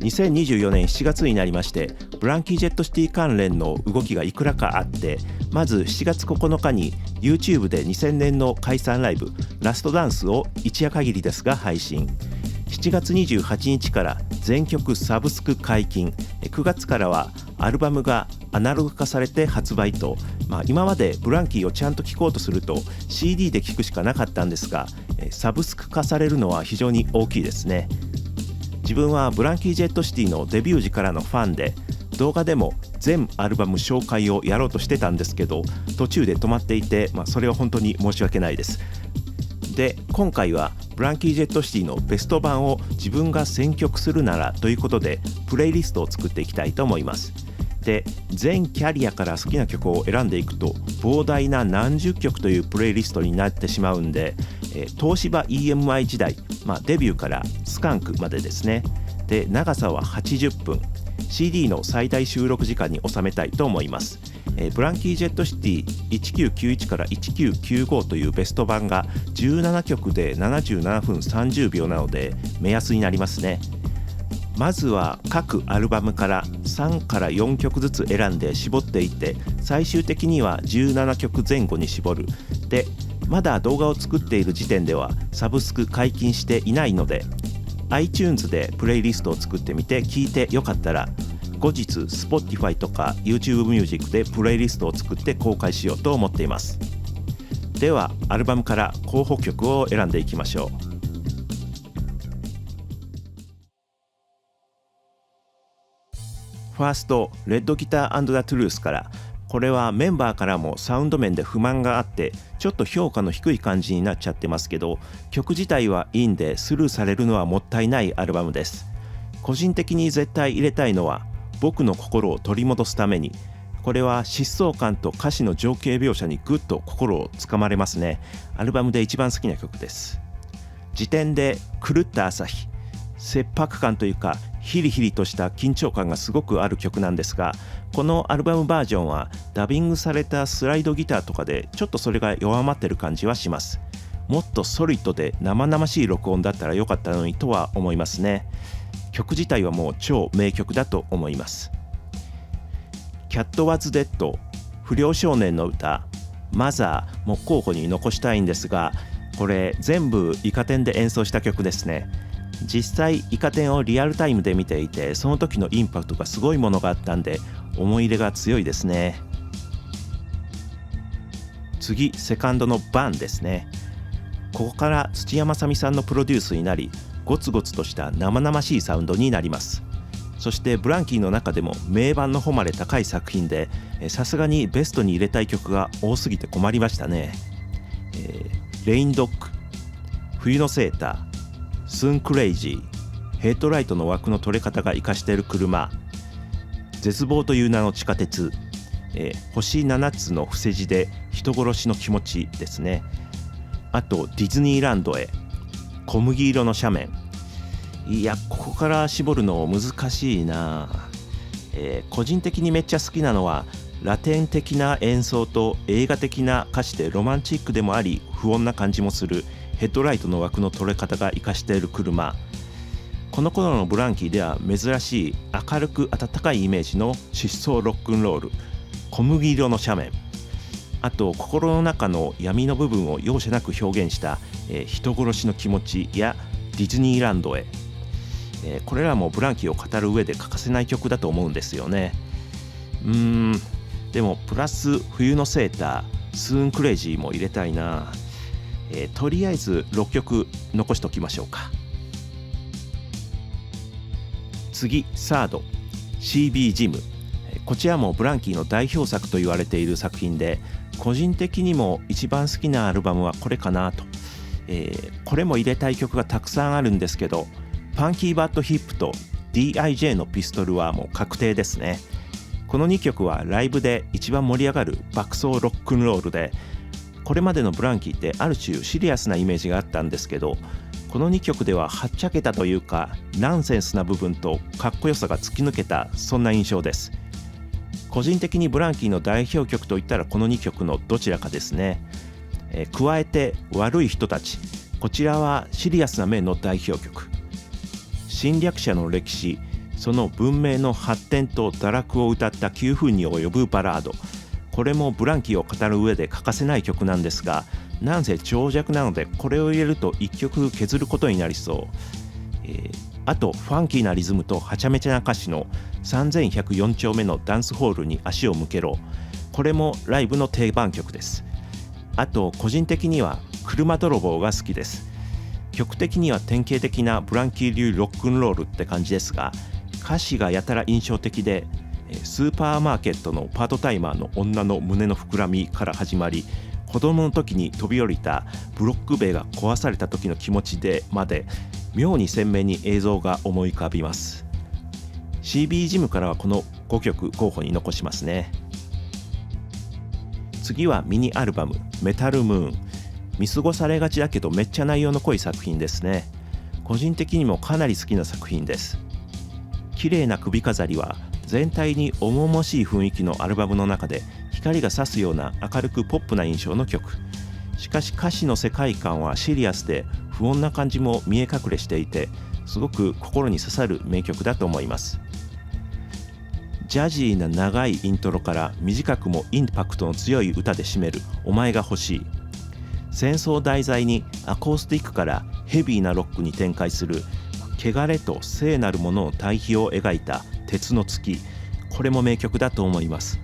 2024年7月になりまして、ブランキー・ジェット・シティ関連の動きがいくらかあって、まず7月9日に YouTube で2000年の解散ライブラストダンスを一夜限りですが配信。7月28日から全曲サブスク解禁。9月からはアルバムがアナログ化されて発売と、今までブランキーをちゃんと聴こうとすると CD で聴くしかなかったんですが、サブスク化されるのは非常に大きいですね。自分はブランキー・ジェット・シティのデビュー時からのファンで、動画でも全アルバム紹介をやろうとしてたんですけど、途中で止まっていて、それは本当に申し訳ないです。で、今回はブランキー・ジェット・シティのベスト版を自分が選曲するならということで、プレイリストを作っていきたいと思います。で、全キャリアから好きな曲を選んでいくと膨大な何十曲というプレイリストになってしまうんで、東芝 EMI 時代、デビューからスカンクまでですね。で、長さは80分、CD の最大収録時間に収めたいと思います。ブランキー・ジェット・シティ1991から1995というベスト版が17曲で77分30秒なので目安になりますね。まずは各アルバムから3から4曲ずつ選んで絞っていって、最終的には17曲前後に絞る。で、まだ動画を作っている時点ではサブスク解禁していないので、 iTunes でプレイリストを作ってみて聴いてよかったら、後日 Spotify とか YouTube Music でプレイリストを作って公開しようと思っています。ではアルバムから候補曲を選んでいきましょう。ファースト、レッドギター&ザ・トゥルースから。これはメンバーからもサウンド面で不満があって、ちょっと評価の低い感じになっちゃってますけど、曲自体はいいんでスルーされるのはもったいないアルバムです。個人的に絶対入れたいのは僕の心を取り戻すために。これは疾走感と歌詞の情景描写にぐっと心をつかまれますね。アルバムで一番好きな曲です。時点で狂った朝日、切迫感というかヒリヒリとした緊張感がすごくある曲なんですが、このアルバムバージョンはダビングされたスライドギターとかでちょっとそれが弱まってる感じはします。もっとソリッドで生々しい録音だったらよかったのにとは思いますね。曲自体はもう超名曲だと思います。キャット・ワズ・デッド、不良少年の歌、マザーも候補に残したいんですが、これ全部イカ天で演奏した曲ですね。実際イカ天をリアルタイムで見ていて、その時のインパクトがすごいものがあったんで思い入れが強いですね。次、セカンドのバンですね。ここから土屋正美さんのプロデュースになり、ゴツゴツとした生々しいサウンドになります。そしてブランキーの中でも名盤の誉れ高い作品で、さすがにベストに入れたい曲が多すぎて困りましたね。レインドッグ、冬のセーター、スンクレイジー、ヘッドライトの枠の取れ方が活かしている車、絶望という名の地下鉄、星7つの伏せ字で人殺しの気持ちですね。あとディズニーランドへ、小麦色の斜面。いや、ここから絞るの難しいな。個人的にめっちゃ好きなのはラテン的な演奏と映画的な歌詞でロマンチックでもあり不穏な感じもするヘッドライトの枠の取れ方が活かしている車。この頃のブランキーでは珍しい明るく温かいイメージの疾走ロックンロール、小麦色の斜面。あと心の中の闇の部分を容赦なく表現した、人殺しの気持ちやディズニーランドへ。これらもブランキーを語る上で欠かせない曲だと思うんですよね。でもプラス冬のセーター、スーンクレイジーも入れたいな。とりあえず6曲残しておきましょうか。次、サード CB ジム。こちらもブランキーの代表作と言われている作品で、個人的にも一番好きなアルバムはこれかなと。これも入れたい曲がたくさんあるんですけど、パンキーバッドヒップと DIJ のピストルはもう確定ですね。この2曲はライブで一番盛り上がる爆走ロックンロールで、これまでのブランキーってある種シリアスなイメージがあったんですけど、この2曲でははっちゃけたというかナンセンスな部分とかっこよさが突き抜けた、そんな印象です。個人的にブランキーの代表曲といったらこの2曲のどちらかですね。加えて悪い人たち、こちらはシリアスな面の代表曲。侵略者の歴史、その文明の発展と堕落を歌った9分に及ぶバラード、これもブランキーを語る上で欠かせない曲なんですが、なんせ長尺なのでこれを入れると1曲削ることになりそう。あとファンキーなリズムとはちゃめちゃな歌詞の3104丁目のダンスホールに足を向けろ、これもライブの定番曲です。あと個人的には車泥棒が好きです。曲的には典型的なブランキー流ロックンロールって感じですが、歌詞がやたら印象的で、スーパーマーケットのパートタイマーの女の胸の膨らみから始まり、子供の時に飛び降りたブロック塀が壊された時の気持ちでまで妙に鮮明に映像が思い浮かびます。 CB ジムからはこの5曲候補に残しますね。次はミニアルバムメタルムーン。見過ごされがちだけどめっちゃ内容の濃い作品ですね。個人的にもかなり好きな作品です。綺麗な首飾りは全体に重々しい雰囲気のアルバムの中で光が差すような明るくポップな印象の曲。しかし歌詞の世界観はシリアスで不穏な感じも見え隠れしていて、すごく心に刺さる名曲だと思います。ジャジーな長いイントロから短くもインパクトの強い歌で締めるお前が欲しい。戦争を題材にアコースティックからヘビーなロックに展開する汚れと聖なるものの対比を描いた鉄の月、これも名曲だと思います。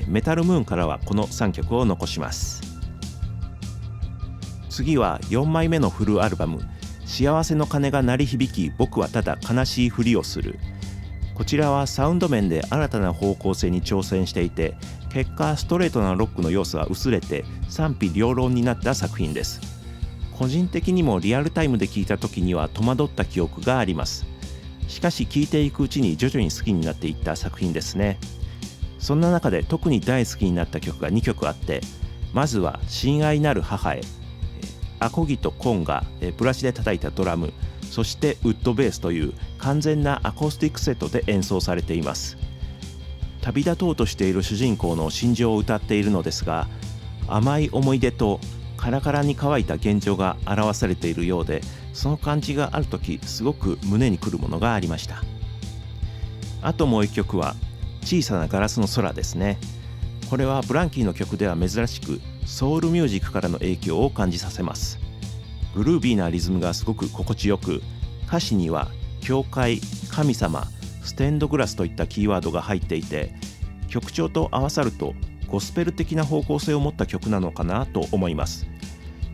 メタルムーンからはこの3曲を残します。次は4枚目のフルアルバム幸せの鐘が鳴り響き僕はただ悲しいふりをする。こちらはサウンド面で新たな方向性に挑戦していて、結果ストレートなロックの要素は薄れて賛否両論になった作品です。個人的にもリアルタイムで聴いた時には戸惑った記憶があります。しかし聴いていくうちに徐々に好きになっていった作品ですね。そんな中で特に大好きになった曲が2曲あって、まずは親愛なる母へ、アコギとコンがブラシで叩いたドラム、そしてウッドベースという完全なアコースティックセットで演奏されています。旅立とうとしている主人公の心情を歌っているのですが、甘い思い出とカラカラに乾いた現状が表されているようで、その感じがあるときすごく胸にくるものがありました。あともう一曲は小さなガラスの空ですね。これはブランキーの曲では珍しくソウルミュージックからの影響を感じさせます。グルービーなリズムがすごく心地よく、歌詞には教会、神様、ステンドグラスといったキーワードが入っていて、曲調と合わさるとゴスペル的な方向性を持った曲なのかなと思います。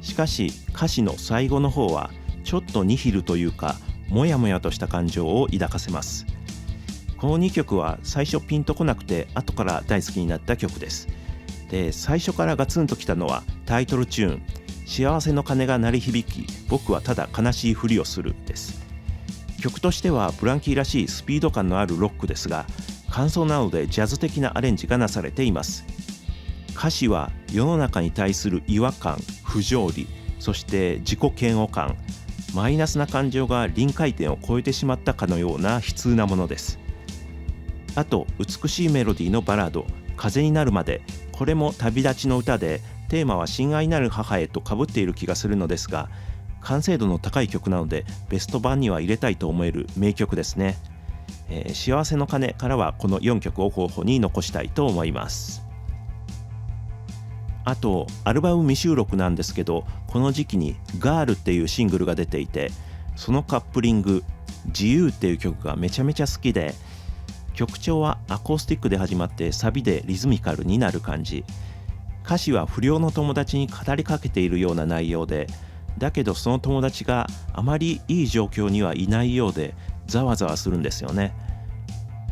しかし歌詞の最後の方はちょっとニヒルというかモヤモヤとした感情を抱かせます。この2曲は最初ピンとこなくて後から大好きになった曲です。で、最初からガツンときたのはタイトルチューン幸せの鐘が鳴り響き僕はただ悲しいふりをするです。曲としてはブランキーらしいスピード感のあるロックですが、間奏なのでジャズ的なアレンジがなされています。歌詞は世の中に対する違和感、不条理、そして自己嫌悪感、マイナスな感情が臨界点を超えてしまったかのような悲痛なものです。あと美しいメロディーのバラード風になるまで、これも旅立ちの歌でテーマは親愛なる母へと被っている気がするのですが、完成度の高い曲なのでベスト版には入れたいと思える名曲ですね。幸せの鐘からはこの4曲を候補に残したいと思います。あとアルバム未収録なんですけど、この時期にガールっていうシングルが出ていて、そのカップリング自由っていう曲がめちゃめちゃ好きで、曲調はアコースティックで始まってサビでリズミカルになる感じ、歌詞は不良の友達に語りかけているような内容で、だけどその友達があまりいい状況にはいないようでざわざわするんですよね。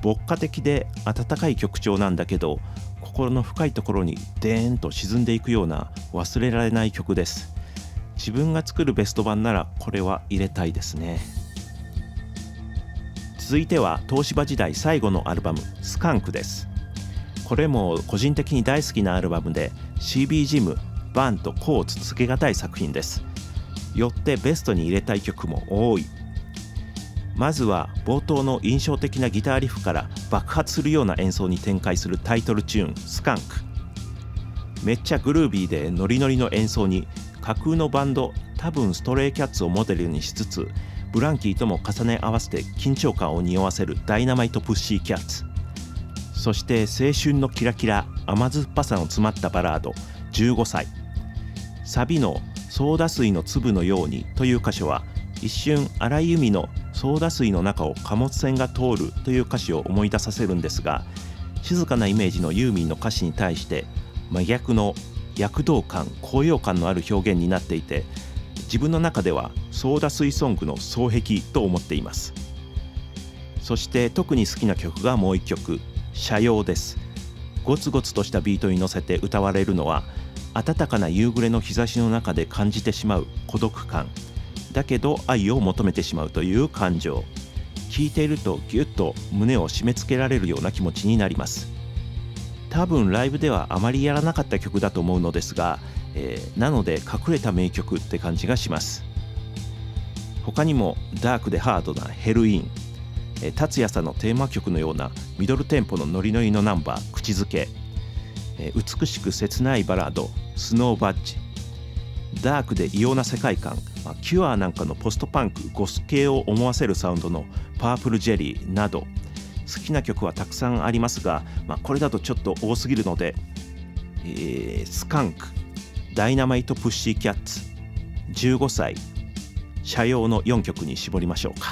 牧歌的で温かい曲調なんだけど、心の深いところにデーンと沈んでいくような忘れられない曲です。自分が作るベスト版ならこれは入れたいですね。続いては東芝時代最後のアルバムスカンクです。これも個人的に大好きなアルバムで CB ジム、バンとコーツつけがたい作品です。よってベストに入れたい曲も多い。まずは冒頭の印象的なギターリフから爆発するような演奏に展開するタイトルチューンスカンク。めっちゃグルービーでノリノリの演奏に架空のバンド、多分ストレイキャッツをモデルにしつつブランキーとも重ね合わせて緊張感を匂わせるダイナマイトプッシーキャッツ、そして青春のキラキラ甘酸っぱさの詰まったバラード15歳、サビのソーダ水の粒のようにという箇所は一瞬荒井由実のソーダ水の中を貨物船が通るという歌詞を思い出させるんですが、静かなイメージのユーミンの歌詞に対して真逆の躍動感高揚感のある表現になっていて、自分の中ではソーダ水ソングの双璧と思っています。そして特に好きな曲がもう一曲、斜陽です。ゴツゴツとしたビートに乗せて歌われるのは、暖かな夕暮れの日差しの中で感じてしまう孤独感だけど愛を求めてしまうという感情、聴いているとギュッと胸を締め付けられるような気持ちになります。多分ライブではあまりやらなかった曲だと思うのですが、なので隠れた名曲って感じがします。他にもダークでハードなヘルイン、達也さんのテーマ曲のようなミドルテンポのノリノリのナンバー口づけ、美しく切ないバラードスノーバッジ、ダークで異様な世界観、キュアなんかのポストパンクゴス系を思わせるサウンドのパープルジェリーなど、好きな曲はたくさんありますが、これだとちょっと多すぎるので、スカンク、ダイナマイトプッシーキャッツ、15歳、斜陽の4曲に絞りましょうか。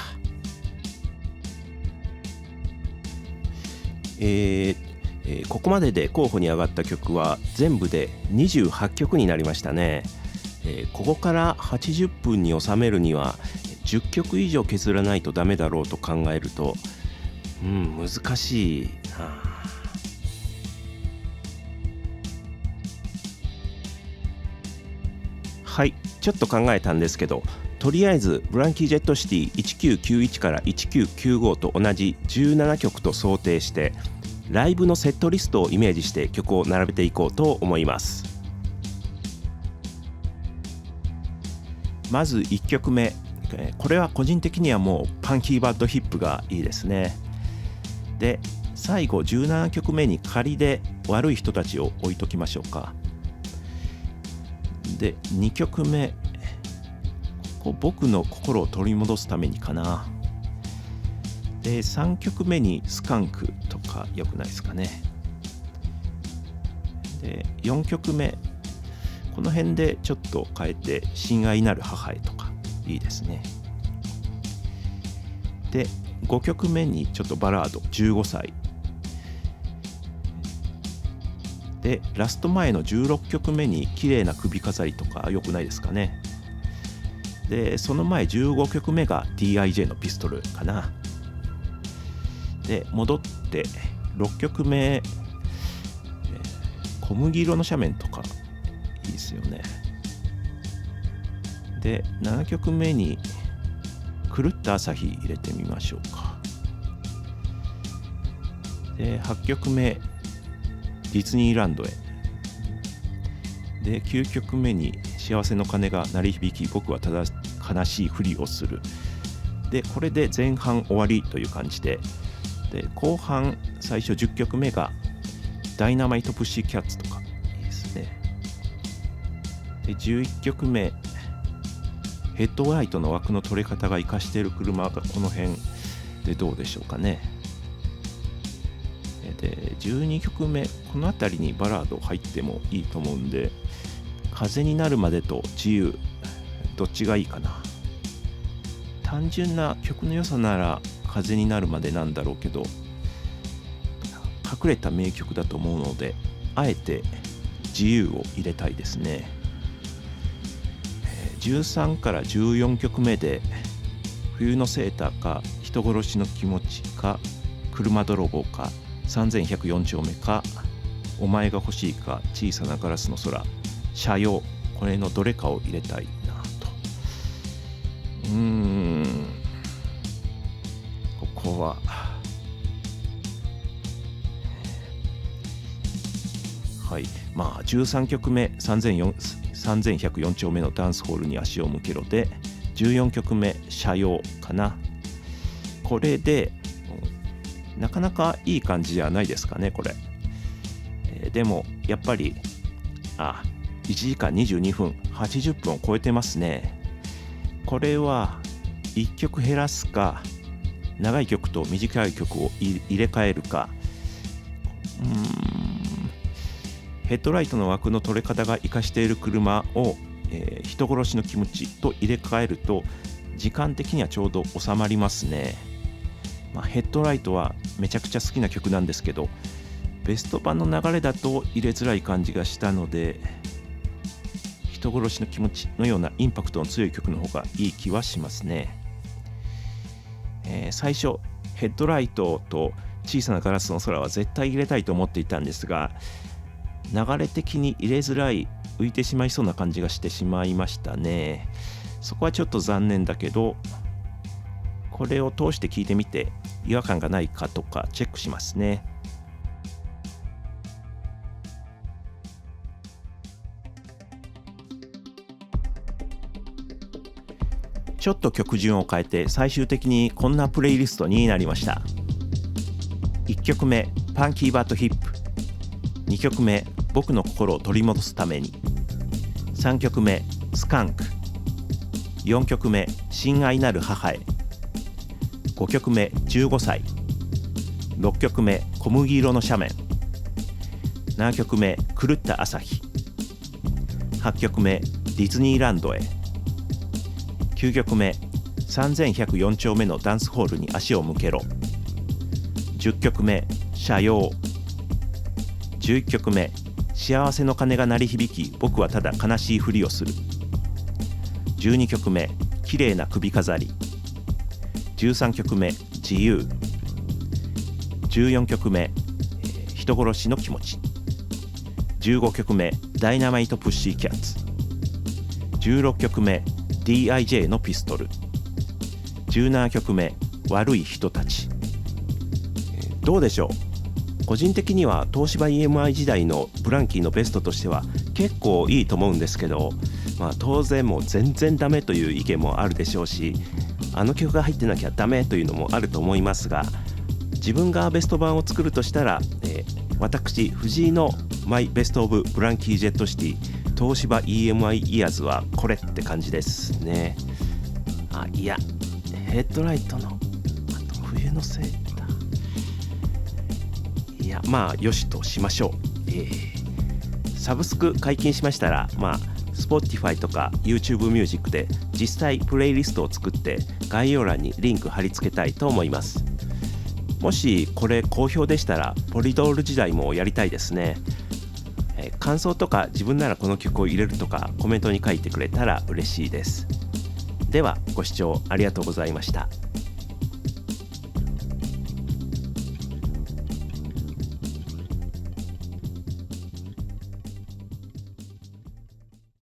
ここまでで候補に上がった曲は全部で28曲になりましたね。ここから80分に収めるには10曲以上削らないとダメだろうと考えると、難しいな。はい、ちょっと考えたんですけど、とりあえずブランキー・ジェット・シティ1991から1995と同じ17曲と想定して、ライブのセットリストをイメージして曲を並べていこうと思います。まず1曲目、これは個人的にはもうパンキーバッドヒップがいいですね。で、最後17曲目に仮で悪い人たちを置いときましょうか。で、2曲目、僕の心を取り戻すためにかな。で、3曲目にスカンクとか良くないですかね。で、4曲目、この辺でちょっと変えて親愛なる母へとかいいですね。で、5曲目にちょっとバラード15歳で、ラスト前の16曲目に綺麗な首飾りとか良くないですかね。で、その前15曲目が DIJ のピストルかな。で、戻って6曲目、小麦色の斜面とかいいですよね。で、7曲目に狂った朝日入れてみましょうか。で、8曲目ディズニーランドへ。で、9曲目に幸せの鐘が鳴り響き僕はただ悲しいふりをする。で、これで前半終わりという感じで、後半最初10曲目がダイナマイトプッシーキャッツとかいいですね。で、11曲目ヘッドライトの枠の取れ方が活かしている車がこの辺でどうでしょうかね。で、12曲目この辺りにバラード入ってもいいと思うんで、風になるまでと自由どっちがいいかな。単純な曲の良さなら風になるまでなんだろうけど、隠れた名曲だと思うのであえて自由を入れたいですね。13から14曲目で冬のセーターか人殺しの気持ちか車泥棒か3104丁目かお前が欲しいか小さなガラスの空斜陽、これのどれかを入れたいなと。ここははい、13曲目3104丁目のダンスホールに足を向けろで、14曲目斜陽かな。これでなかなかいい感じじゃないですかねこれ。でもやっぱり1時間22分80分を超えてますね。これは1曲減らすか、長い曲と短い曲を入れ替えるか、ヘッドライトの枠の取れ方が活かしている車を、人殺しの気持ちと入れ替えると時間的にはちょうど収まりますね。ヘッドライトはめちゃくちゃ好きな曲なんですけど、ベスト版の流れだと入れづらい感じがしたので、人殺しの気持ちのようなインパクトの強い曲の方がいい気はしますね。最初ヘッドライトと小さなガラスの空は絶対入れたいと思っていたんですが、流れ的に入れづらい、浮いてしまいそうな感じがしてしまいましたね。そこはちょっと残念だけど、これを通して聞いてみて違和感がないかとかチェックしますね。ちょっと曲順を変えて最終的にこんなプレイリストになりました。1曲目パンキーバットヒップ、2曲目僕の心を取り戻すために、3曲目スカンク、4曲目親愛なる母へ、5曲目15歳、6曲目小麦色の斜面、7曲目狂った朝日、8曲目ディズニーランドへ、9曲目3104丁目のダンスホールに足を向けろ、10曲目斜陽、11曲目幸せの鐘が鳴り響き僕はただ悲しいふりをする、12曲目綺麗な首飾り、13曲目自由、14曲目人殺しの気持ち、15曲目ダイナマイトプッシーキャッツ、16曲目 DIJ のピストル、17曲目悪い人たち。どうでしょう。個人的には東芝 EMI 時代のブランキーのベストとしては結構いいと思うんですけど、当然もう全然ダメという意見もあるでしょうし、あの曲が入ってなきゃダメというのもあると思いますが、自分がベスト版を作るとしたら、私藤井のマイベストオブブランキージェットシティ東芝 EMI イヤーズはこれって感じですね。いやヘッドライトの冬のセーター、いやよしとしましょう。サブスク解禁しましたらSpotify とか YouTube ミュージックで実際プレイリストを作って概要欄にリンク貼り付けたいと思います。もしこれ好評でしたらポリドール時代もやりたいですね。感想とか自分ならこの曲を入れるとかコメントに書いてくれたら嬉しいです。ではご視聴ありがとうございました。